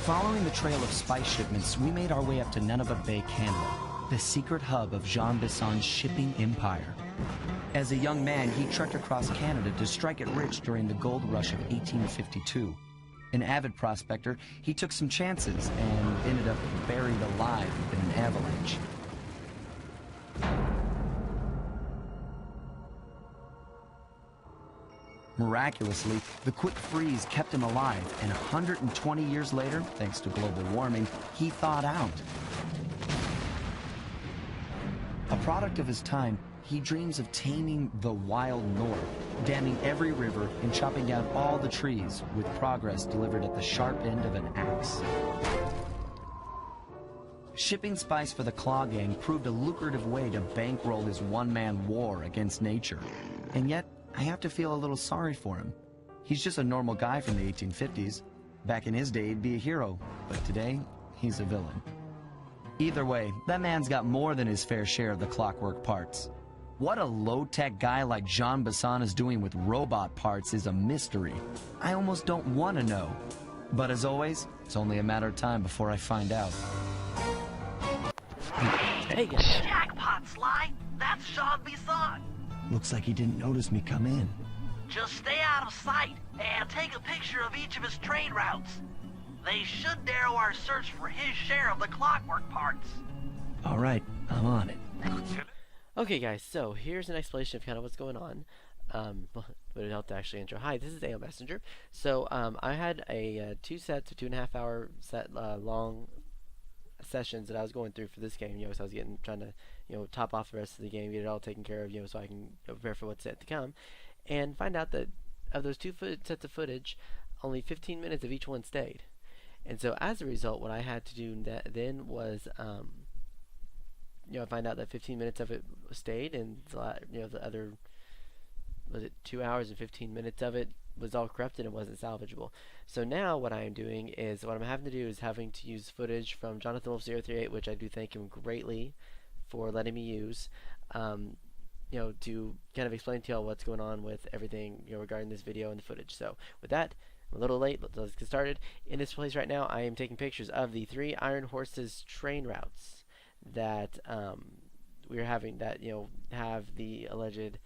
Following the trail of spice shipments, we made our way up to Nunavut Bay, Canada, the secret hub of Jean Bisson's shipping empire. As a young man, he trekked across Canada to strike it rich during the gold rush of 1852. An avid prospector, he took some chances and ended up buried alive in an avalanche. Miraculously, the quick freeze kept him alive, and 120 years later, thanks to global warming, he thawed out. A product of his time, he dreams of taming the wild north, damming every river and chopping down all the trees, with progress delivered at the sharp end of an axe. Shipping spice for the Claw Gang proved a lucrative way to bankroll his one-man war against nature. And yet, I have to feel a little sorry for him. He's just a normal guy from the 1850s. Back in his day, he'd be a hero, but today, he's a villain. Either way, that man's got more than his fair share of the clockwork parts. What a low-tech guy like Jean Bisson is doing with robot parts is a mystery. I almost don't want to know. But as always, it's only a matter of time before I find out. Hey, jackpot, Sly! That's Jean Bisson! Looks like he didn't notice me come in. Just stay out of sight and take a picture of each of his train routes. They should narrow our search for his share of the clockwork parts. All right, I'm on it. Okay, guys, so here's an explanation of kind of what's going on. But it helped to actually intro. Hi, this is AO Messenger. So I had a 2 sets of 2.5 hour long sessions that I was going through for this game. So I was trying to top off the rest of the game, get it all taken care of, so I can prepare for what's yet to come, and find out that of those 2 sets of footage, only 15 minutes of each one stayed. And so as a result, what I had to do then was find out that 15 minutes of it stayed, and the other, was it 2 hours and 15 minutes of it was all corrupted and wasn't salvageable. So now what I am doing is, what I'm having to do is having to use footage from Jonathan Wolf 038, which I do thank him greatly for letting me use, to kind of explain to y'all what's going on with everything regarding this video and the footage. So with that, I'm a little late, let's get started. In this place right now, I am taking pictures of the 3 Iron Horses train routes that we're having, that have the alleged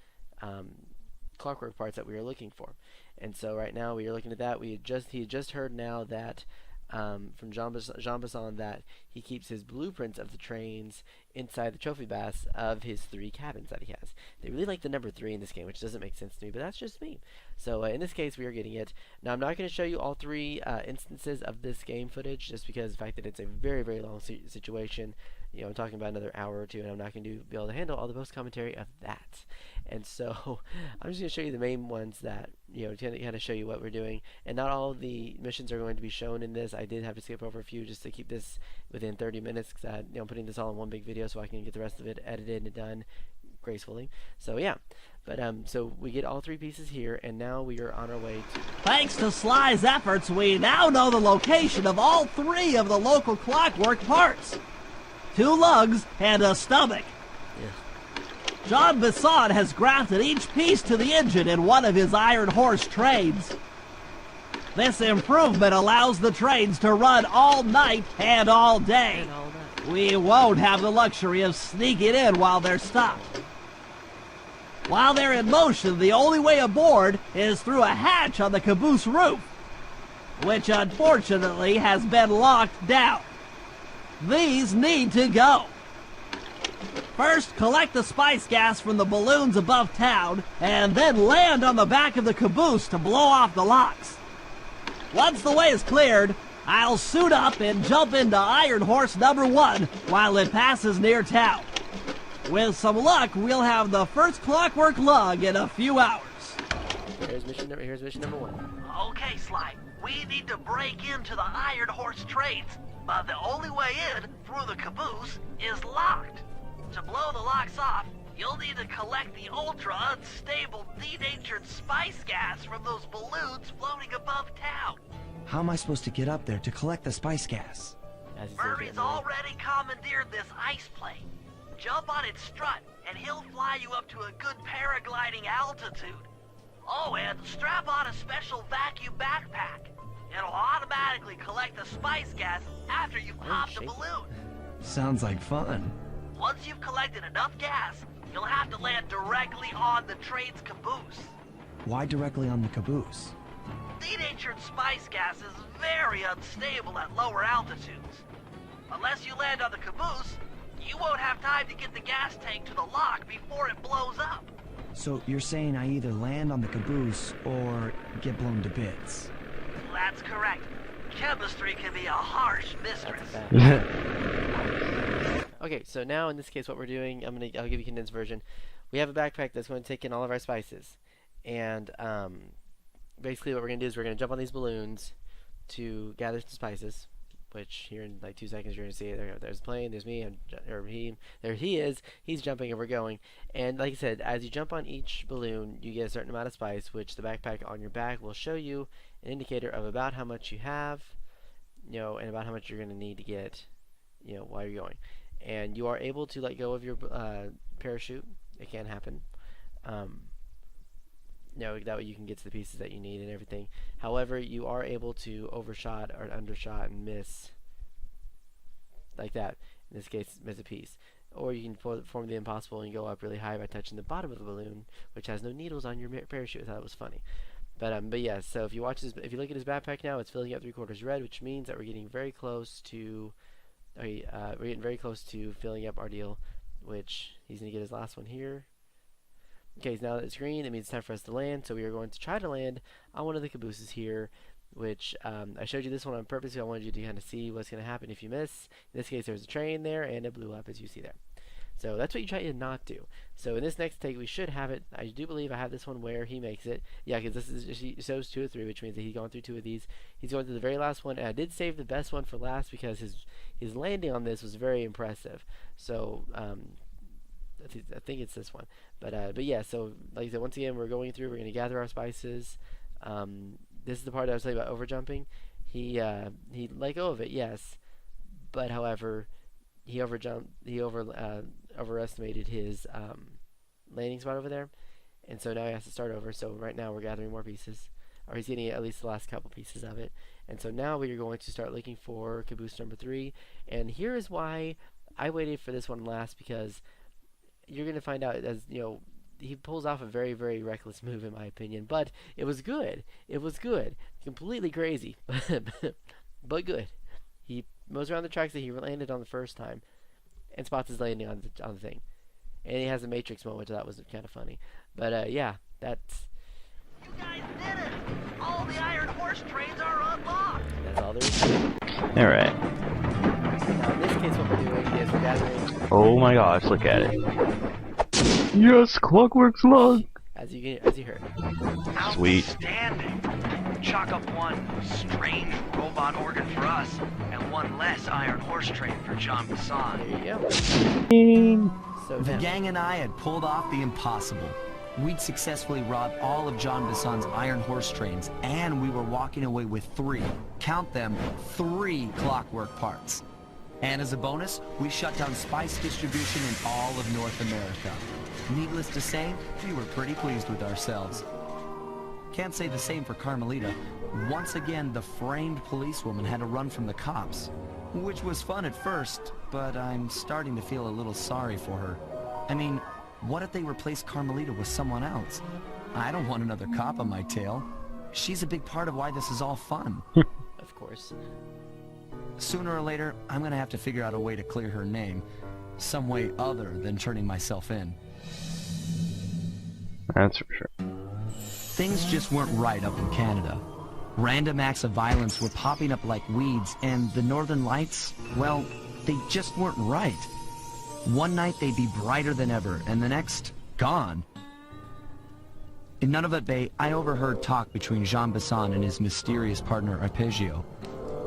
clockwork parts that we were looking for. And so right now we are looking at that. He had just heard now that from Jean Bisson that he keeps his blueprints of the trains inside the trophy baths of his 3 cabins that he has. They really like the number 3 in this game, which doesn't make sense to me, but that's just me. So in this case, we are getting it. Now, I'm not going to show you all 3 instances of this game footage, just because of the fact that it's a very, very long situation. I'm talking about another hour or 2, and I'm not going to be able to handle all the post-commentary of that. And so I'm just going to show you the main ones that, to kind of show you what we're doing. And not all of the missions are going to be shown in this. I did have to skip over a few just to keep this within 30 minutes, because I'm putting this all in one big video so I can get the rest of it edited and done gracefully. So yeah, but so we get all 3 pieces here, and now we are on our way to... Thanks to Sly's efforts, we now know the location of all 3 of the local clockwork parts. 2 lugs and a stomach. Yeah. Jean Bisson has grafted each piece to the engine in one of his Iron Horse trains. This improvement allows the trains to run all night and all day. We won't have the luxury of sneaking in while they're stopped. While they're in motion, the only way aboard is through a hatch on the caboose roof, which unfortunately has been locked down. These need to go. First, collect the spice gas from the balloons above town, and then land on the back of the caboose to blow off the locks. Once the way is cleared, I'll suit up and jump into Iron Horse number 1 while it passes near town. With some luck, we'll have the first clockwork lug in a few hours. Here's mission number 1. Okay, Sly, we need to break into the Iron Horse trains, but the only way in through the caboose is locked. To blow the locks off, you'll need to collect the ultra-unstable, denatured spice gas from those balloons floating above town. How am I supposed to get up there to collect the spice gas? Murphy's already commandeered this ice plane. Jump on its strut, and he'll fly you up to a good paragliding altitude. Oh, and strap on a special vacuum backpack. It'll automatically collect the spice gas after you've popped the balloon. Sounds like fun. Once you've collected enough gas, you'll have to land directly on the train's caboose. Why directly on the caboose? Denatured spice gas is very unstable at lower altitudes. Unless you land on the caboose, you won't have time to get the gas tank to the lock before it blows up. So you're saying I either land on the caboose or get blown to bits? That's correct. Chemistry can be a harsh mistress. Okay, so now in this case what we're doing, I'll give you a condensed version. We have a backpack that's going to take in all of our spices. And basically what we're going to do is we're going to jump on these balloons to gather some spices, which here in like 2 seconds you're going to see it. There's a plane, there's me, there he is, he's jumping and we're going. And like I said, as you jump on each balloon, you get a certain amount of spice, which the backpack on your back will show you an indicator of about how much you have, you know, and about how much you're going to need to get, you know, while you're going. And you are able to let go of your parachute. It can happen. You know, that way you can get to the pieces that you need and everything. However, you are able to overshot or undershot and miss like that. In this case, miss a piece. Or you can perform the impossible and go up really high by touching the bottom of the balloon, which has no needles on your parachute. I thought it was funny. But yeah, so if you watch this, if you look at his backpack now, it's filling up 3/4 red, which means that we're getting very close to filling up our deal, which he's gonna get his last one here. Okay, so now that it's green, it means it's time for us to land. So we are going to try to land on one of the cabooses here, which I showed you this one on purpose because I wanted you to kind of see what's going to happen if you miss. In this case, there's a train there, and it blew up, as you see there. So that's what you try to not do. So in this next take, we should have it. I do believe I have this one where he makes it. Yeah, because this is he shows 2 or 3, which means that he's gone through 2 of these. He's going through the very last one, and I did save the best one for last because his landing on this was very impressive. So I think it's this one. But yeah, so like I said, once again, we're going through. We're going to gather our spices. This is the part I was telling you about overjumping. He let go of it, yes, but however, he overestimated his landing spot over there, and so now he has to start over. So right now we're gathering more pieces, or he's getting at least the last couple pieces of it. And so now we are going to start looking for caboose number 3. And here is why I waited for this one last, because you're going to find out, as you know, he pulls off a very, very reckless move in my opinion, but it was good. It was good. Completely crazy, but good. He moves around the tracks that he landed on the first time and spots his landing on the thing. And he has a Matrix moment, so that was kind of funny. But yeah, that's... You guys did it! All the Iron Horse trains are unlocked! That's all there is to it. Alright. Now in this case what we're doing is we're gathering... Oh my gosh, look at it. Yes, Clockwork Slug! As you heard. Sweet. Outstanding! Chalk up one strange robot organ for us, and one less Iron Horse train for John Bassan. There you go. So The now, gang and I had pulled off the impossible. We'd successfully robbed all of John Bassan's Iron Horse trains, and we were walking away with 3, count them, 3 clockwork parts. And as a bonus, we shut down spice distribution in all of North America. Needless to say, we were pretty pleased with ourselves. Can't say the same for Carmelita. Once again, the framed policewoman had to run from the cops, which was fun at first, but I'm starting to feel a little sorry for her. I mean, what if they replace Carmelita with someone else? I don't want another cop on my tail. She's a big part of why this is all fun. of course. Sooner or later, I'm gonna have to figure out a way to clear her name. Some way other than turning myself in. That's for sure. Things just weren't right up in Canada. Random acts of violence were popping up like weeds, and the Northern Lights, well, they just weren't right. One night they'd be brighter than ever, and the next, gone. In Nunavut Bay, I overheard talk between Jean Bassan and his mysterious partner Arpeggio.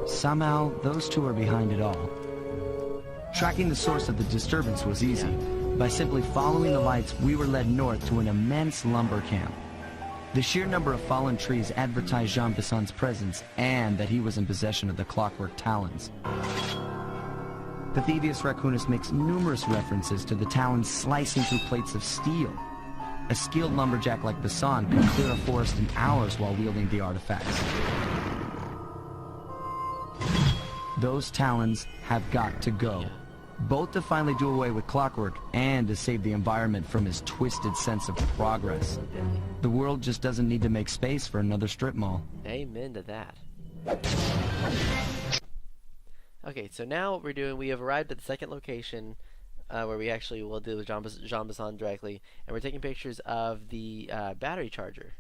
Somehow, those two are behind it all. Tracking the source of the disturbance was easy. By simply following the lights, we were led north to an immense lumber camp. The sheer number of fallen trees advertised Jean Bassan's presence and that he was in possession of the clockwork talons. Thieves Raccoonus makes numerous references to the talons slicing through plates of steel. A skilled lumberjack like Bassan could clear a forest in hours while wielding the artifacts. Those talons have got to go, both to finally do away with Clockwork and to save the environment from his twisted sense of progress. The world just doesn't need to make space for another strip mall. Amen to that. Okay, so now what we're doing, we have arrived at the second location where we actually will deal with Jean Bassan directly, and we're taking pictures of the battery charger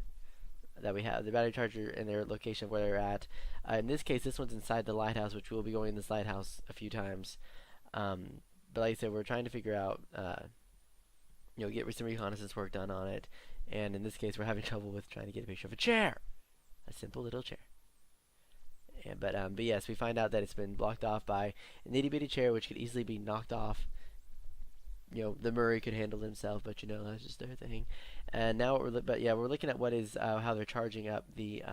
that we have, the battery charger and their location where they're at. In this case, this one's inside the lighthouse, which we'll be going in this lighthouse a few times. But like I said, we're trying to figure out, get some reconnaissance work done on it. And in this case, we're having trouble with trying to get a picture of a chair, a simple little chair. But yes, we find out that it's been blocked off by an itty bitty chair, which could easily be knocked off. The Murray could handle himself, but that's just their thing. And now, we're looking at what is how they're charging up the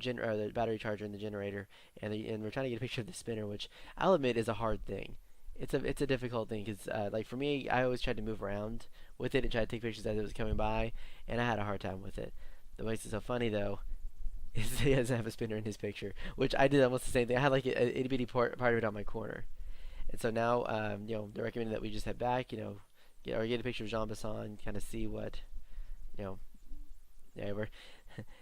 the battery charger and the generator, and we're trying to get a picture of the spinner, which I'll admit is a hard thing. It's a difficult thing because like for me, I always tried to move around with it and try to take pictures as it was coming by, and I had a hard time with it. The way it's so funny though is he doesn't have a spinner in his picture, which I did almost the same thing. I had like a itty bitty part of it on my corner. And so now, they're recommending that we just head back, get a picture of Jean Bassan, kind of see what,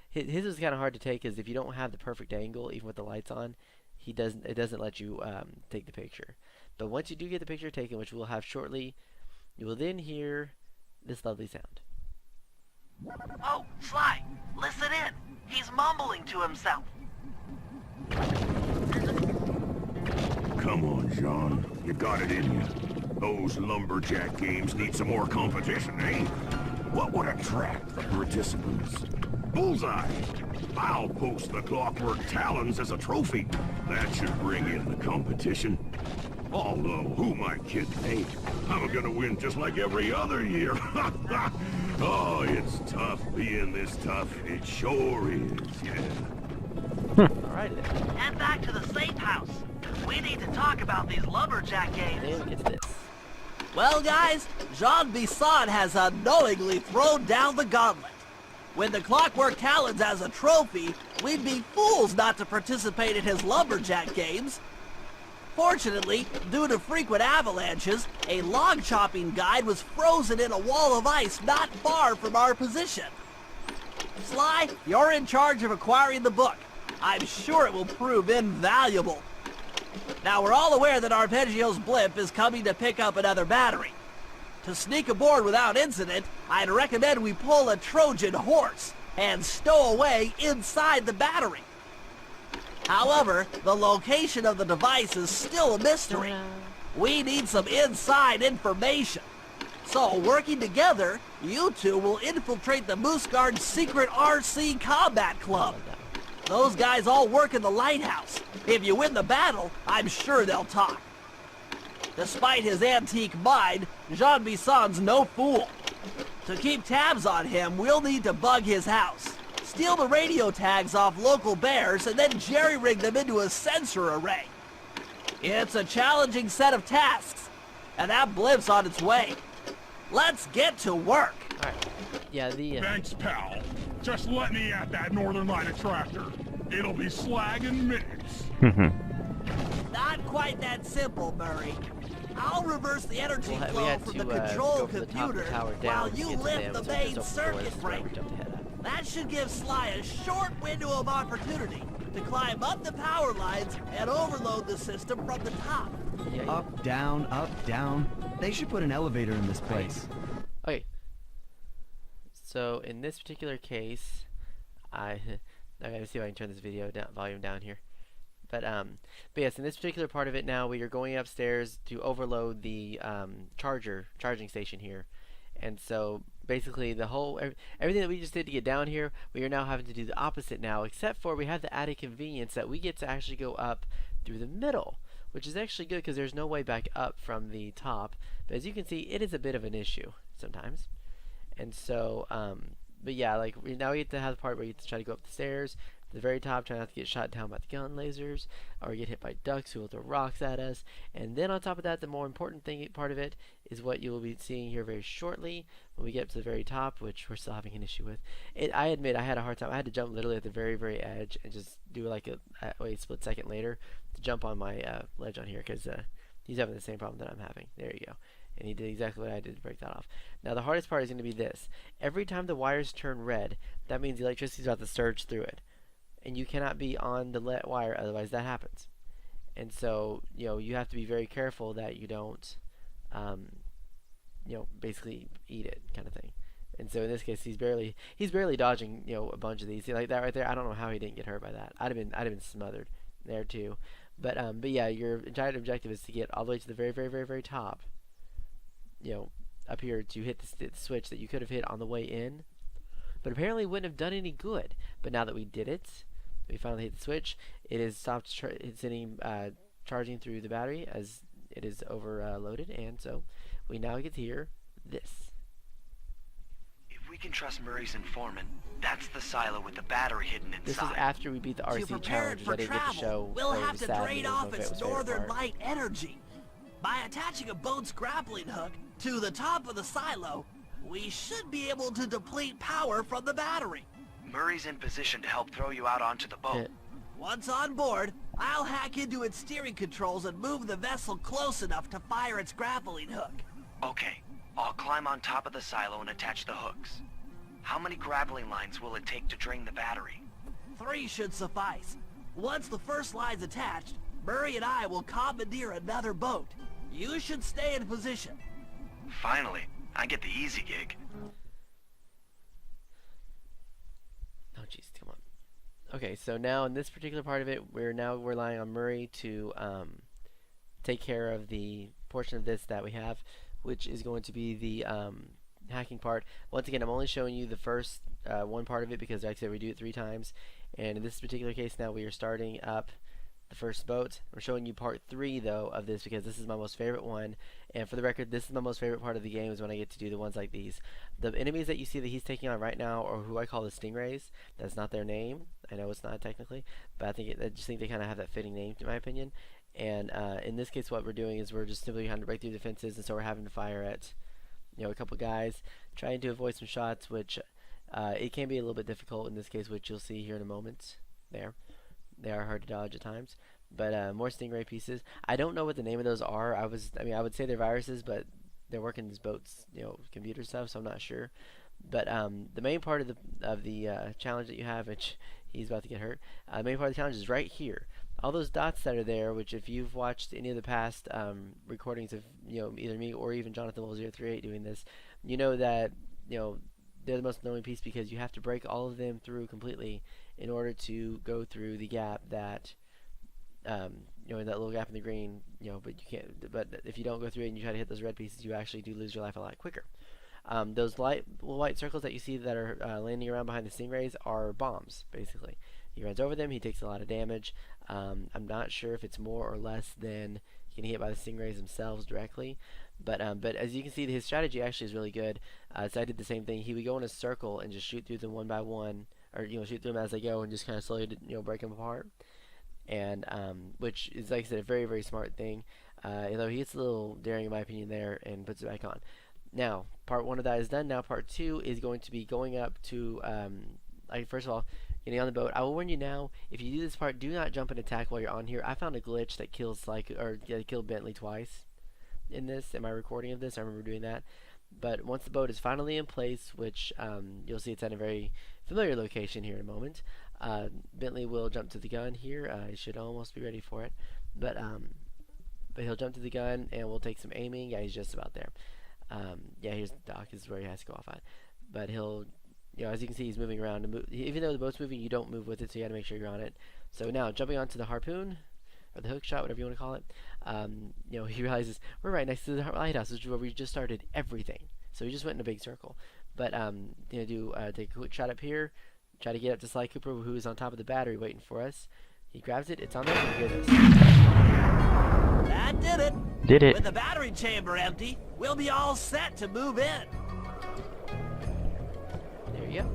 his was kind of hard to take because if you don't have the perfect angle, even with the lights on, it doesn't let you take the picture. But once you do get the picture taken, which we'll have shortly, you will then hear this lovely sound. Oh, Sly, listen in. He's mumbling to himself. Come on, Jean. You got it in you. Those lumberjack games need some more competition, eh? What would attract the participants? Bullseye! I'll post the Clockwork Talons as a trophy. That should bring in the competition. Although, who am I kidding, eh? I'm gonna win just like every other year. Oh, it's tough being this tough. It sure is, yeah. Alright then. Head back to the safe house. We need to talk about these lumberjack games. Then we get to this. Well, guys, Jean Bassan has unknowingly thrown down the gauntlet. With the Clockwork Talons as a trophy, we'd be fools not to participate in his lumberjack games. Fortunately, due to frequent avalanches, a log chopping guide was frozen in a wall of ice not far from our position. Sly, you're in charge of acquiring the book. I'm sure it will prove invaluable. Now, we're all aware that Arpeggio's blimp is coming to pick up another battery. To sneak aboard without incident, I'd recommend we pull a Trojan horse and stow away inside the battery. However, the location of the device is still a mystery. We need some inside information. So, working together, you two will infiltrate the Moose Guard's secret RC Combat Club. Those guys all work in the lighthouse. If you win the battle, I'm sure they'll talk. Despite his antique mind, Jean Bassan's no fool. To keep tabs on him, we'll need to bug his house, steal the radio tags off local bears, and then jerry-rig them into a sensor array. It's a challenging set of tasks, and that blimp's on its way. Let's get to work. Alright. Yeah, Thanks, pal. Just let me at that Northern Light attractor. It'll be slag in minutes. Not quite that simple, Murray. I'll reverse the energy flow from the control computer while you lift the main circuit breaker. That should give Sly a short window of opportunity to climb up the power lines and overload the system from the top. Up, down, up, down. They should put an elevator in this place. Okay. So in this particular case, I gotta see if I can turn this video volume down here. But yes, in this particular part of it now, we are going upstairs to overload the charging station here, and so basically the whole everything that we just did to get down here, we are now having to do the opposite now, except for we have the added convenience that we get to actually go up through the middle, which is actually good because there's no way back up from the top. But as you can see, it is a bit of an issue sometimes, and so but yeah, like now we get to have the part where you have to try to go up the stairs the very top, trying not to get shot down by the gun lasers or get hit by ducks who will throw rocks at us. And then on top of that, the more important part of it is what you will be seeing here very shortly when we get up to the very top, which we're still having an issue with. I admit I had a hard time. I had to jump literally at the very, very edge and just do like a split second later to jump on my ledge on here, because he's having the same problem that I'm having. There you go. And he did exactly what I did to break that off. Now the hardest part is going to be this. Every time the wires turn red, that means the electricity is about to surge through it. And you cannot be on the wire, otherwise that happens. And so, you have to be very careful that you don't, basically eat it, kind of thing. And so in this case, he's barely dodging, a bunch of these. See, like that right there. I don't know how he didn't get hurt by that. I'd have been smothered there too. But yeah, your entire objective is to get all the way to the very, very, very, very top. Up here to hit the switch that you could have hit on the way in, but apparently wouldn't have done any good. But now that we did it, we finally hit the switch. It is stopped sitting charging through the battery as it is overloaded, and so we now get to hear this. If we can trust Murray's informant, that's the silo with the battery hidden inside. This is after we beat the RC challenge, which I didn't get to show. We'll have to drain off its northern light energy. By attaching a boat's grappling hook to the top of the silo, we should be able to deplete power from the battery. Murray's in position to help throw you out onto the boat. Once on board, I'll hack into its steering controls and move the vessel close enough to fire its grappling hook. Okay, I'll climb on top of the silo and attach the hooks. How many grappling lines will it take to drain the battery? 3 should suffice. Once the first line's attached, Murray and I will commandeer another boat. You should stay in position. Finally, I get the easy gig. Oh jeez, come on. Okay, so now in this particular part of it, we're now relying on Murray to take care of the portion of this that we have, which is going to be the hacking part. Once again, I'm only showing you the first one part of it because, like I said, we do it 3 times. And in this particular case, now we are starting up the first boat. I'm showing you part 3 though of this because this is my most favorite one, and for the record, this is my most favorite part of the game, is when I get to do the ones like these. The enemies that you see that he's taking on right now, or who I call the Stingrays, that's not their name. I know it's not technically, but I just think they kind of have that fitting name in my opinion. And in this case, what we're doing is we're just simply having to break through defenses, and so we're having to fire at a couple guys, trying to avoid some shots, which it can be a little bit difficult in this case, which you'll see here in a moment. They are hard to dodge at times, but more Stingray pieces. I don't know what the name of those are. I would say they're viruses, but they're working this boat's computer stuff, so I'm not sure. But the main part of the challenge that you have, which he's about to get hurt, the main part of the challenge is right here. All those dots that are there, which if you've watched any of the past recordings of either me or even Jonathan 038 doing this, you know that they're the most annoying piece because you have to break all of them through completely in order to go through the gap that in that little gap in the green, but you can't. But if you don't go through it and you try to hit those red pieces, you actually do lose your life a lot quicker. Those little white circles that you see that are landing around behind the Stingrays are bombs, basically. He runs over them, he takes a lot of damage. I'm not sure if it's more or less than getting hit by the Stingrays themselves directly. But as you can see, his strategy actually is really good. So I did the same thing. He would go in a circle and just shoot through them one by one, or shoot through them as they go, and just kind of slowly break them apart. And which is, like I said, a very, very smart thing. Although he gets a little daring in my opinion there and puts it back on. Now, part 1 of that is done. Now part 2 is going to be going up to first of all, getting on the boat. I will warn you now, if you do this part, do not jump and attack while you're on here. I found a glitch that killed Bentley twice in my recording of this. I remember doing that. But once the boat is finally in place, which you'll see it's at a very familiar location here in a moment, Bentley will jump to the gun here. He should almost be ready for it. But he'll jump to the gun and we'll take some aiming. Yeah, he's just about there. Yeah, here's the dock. This is where he has to go off at. But he'll, as you can see, he's moving around. Even though the boat's moving, you don't move with it, so you got to make sure you're on it. So now, jumping onto the harpoon, or the hook shot, whatever you want to call it, he realizes we're right next to the lighthouse, which is where we just started everything. So he just went in a big circle. But take a quick shot up here, try to get up to Sly Cooper, who is on top of the battery waiting for us. He grabs it, it's on there, and hear this. That did it. Did it. With the battery chamber empty, we'll be all set to move in. There you go.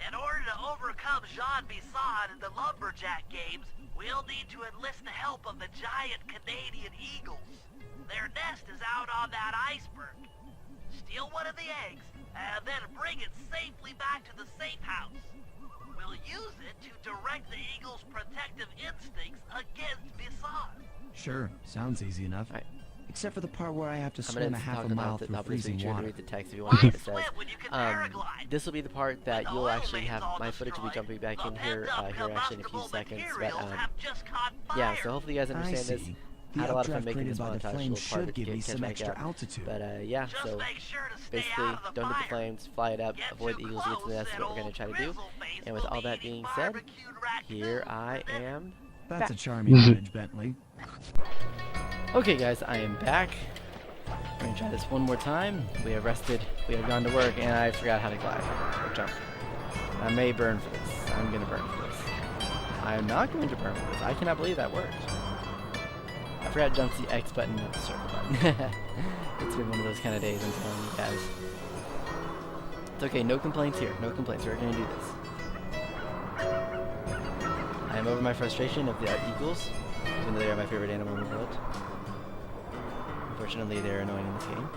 In order to overcome overcome Jean Bisson in the Lumberjack games, we'll need to enlist the help of the giant Canadian eagles. Their nest is out on that iceberg. Steal one of the eggs, and then bring it safely back to the safe house. We'll use it to direct the eagle's protective instincts against Bisson. Sure, sounds easy enough. Right. Except for the part where I have to I'm swim gonna a half talk a mile about the through top of this, freezing so you can water. read the text if you want to see what it Swim says. when you can paraglide. This will be the part that When the you'll oil actually main's have. all My footage will be destroyed, jumping back the in here, pent-up actually in a few combustible seconds. But materials have just caught yeah, fire. so hopefully you guys I understand this. see. I had The a lot of fun updraft making this created by the montage. flames Little part should give me catch some back extra up. altitude. But yeah, Just so make sure to stay basically, out of the don't hit the fire. flames, fly it up, Get avoid the too eagles, get to the close nest. and What we're gonna old try to do. Grizzleface And with will all be that eating being said, barbecued raccoons here for I dinner. am. That's back. a charming image, Bentley. Okay, guys, I am back. We're gonna try this one more time. We have rested, we have gone to work, and I forgot how to glide or jump. I may burn for this. I'm gonna burn for this. I am not going to burn for this. I cannot believe that worked. I forgot to jump to the X button, not the circle button. It's been one of those kind of days, I'm telling you guys. It's okay, no complaints here. No complaints. We're gonna do this. I am over my frustration of the Eagles, even though they are my favorite animal in the world. Unfortunately, they're annoying in this game.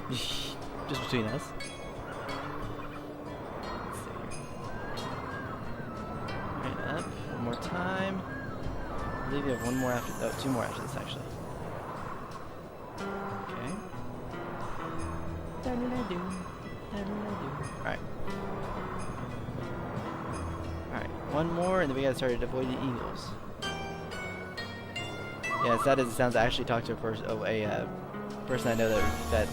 Just between us. Let's see here. Right up. One more time. I believe we have one more after. Oh, two more after this, actually. Okay. Alright. Alright. One more, and then we gotta start to avoid the eagles. Yeah, as sad as it sounds, I actually talked to a person I know that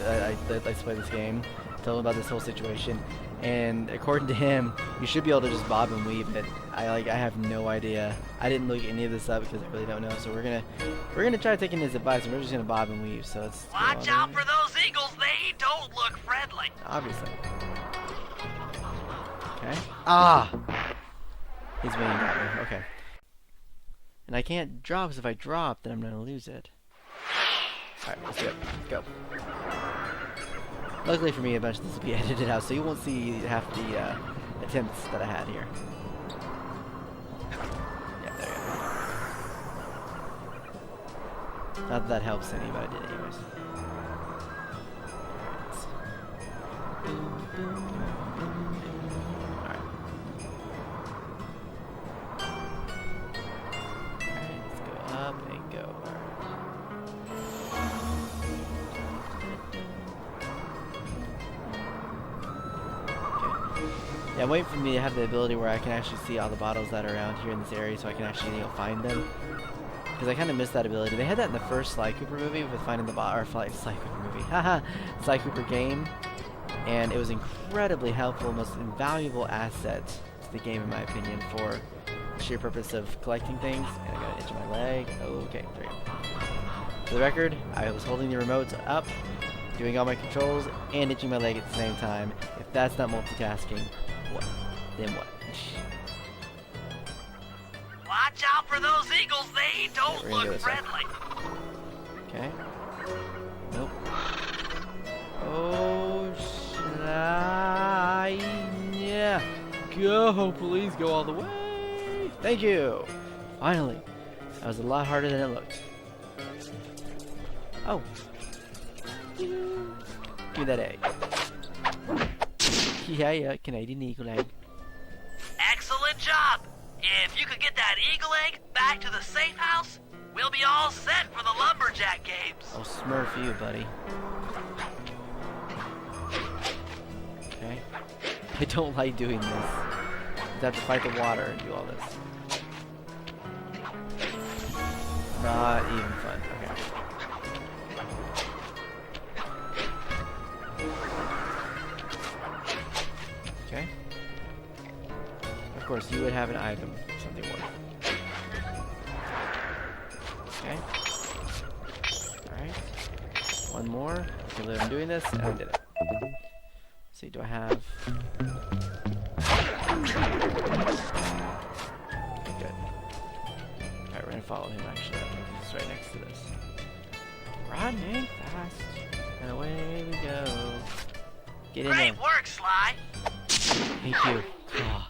likes to play this game, tell him about this whole situation, and according to him, you should be able to just bob and weave it. I have no idea. I didn't look any of this up because I really don't know. So we're gonna try taking his advice, and we're just gonna bob and weave. So let's Watch out for those eagles. They don't look friendly. obviously. Okay. Ah. He's waiting at me. Okay. And I can't drop because if I drop, then I'm gonna lose it. Alright, let's do it. Let's go. Luckily for me, a bunch of this will be edited out, so you won't see half the attempts that I had here. Yeah, there you go. Not that that helps any, but I did anyways. Alright. Alright, let's go up and go. Yeah, I'm waiting for me to have the ability where I can actually see all the bottles that are around here in this area, so I can actually find them. Because I kind of missed that ability. They had that in the first Sly Cooper movie with finding the Sly Cooper movie, haha, Sly Cooper game, and it was incredibly helpful, most invaluable asset to the game in my opinion for the sheer purpose of collecting things. And I got an itch in my leg. Okay, there you go. For the record, I was holding the remote up, doing all my controls, and itching my leg at the same time. If that's not multitasking, what? Then what? Watch out for those eagles. They don't we're gonna do look this way. friendly. Okay. Nope. Oh, yeah. Go, please go all the way. Thank you. Finally. That was a lot harder than it looked. Oh. Give me that egg. Yeah, Canadian eagle egg. Excellent job. If you could get that eagle egg back to the safe house, we'll be all set for the lumberjack games. I'll smurf you, buddy. Okay. I don't like doing this. I have to fight the water and do all this. Not even fun. Okay. Okay. Of course, you would have an item, something worth. Okay. Alright. One more. Okay, I'm doing this, and I did it. Let's see, do I have... Okay, good. Alright, we're gonna follow him, actually. I think he's right next to this. Running fast. And away we go. Get in there. Great work, Sly. Thank you. Oh.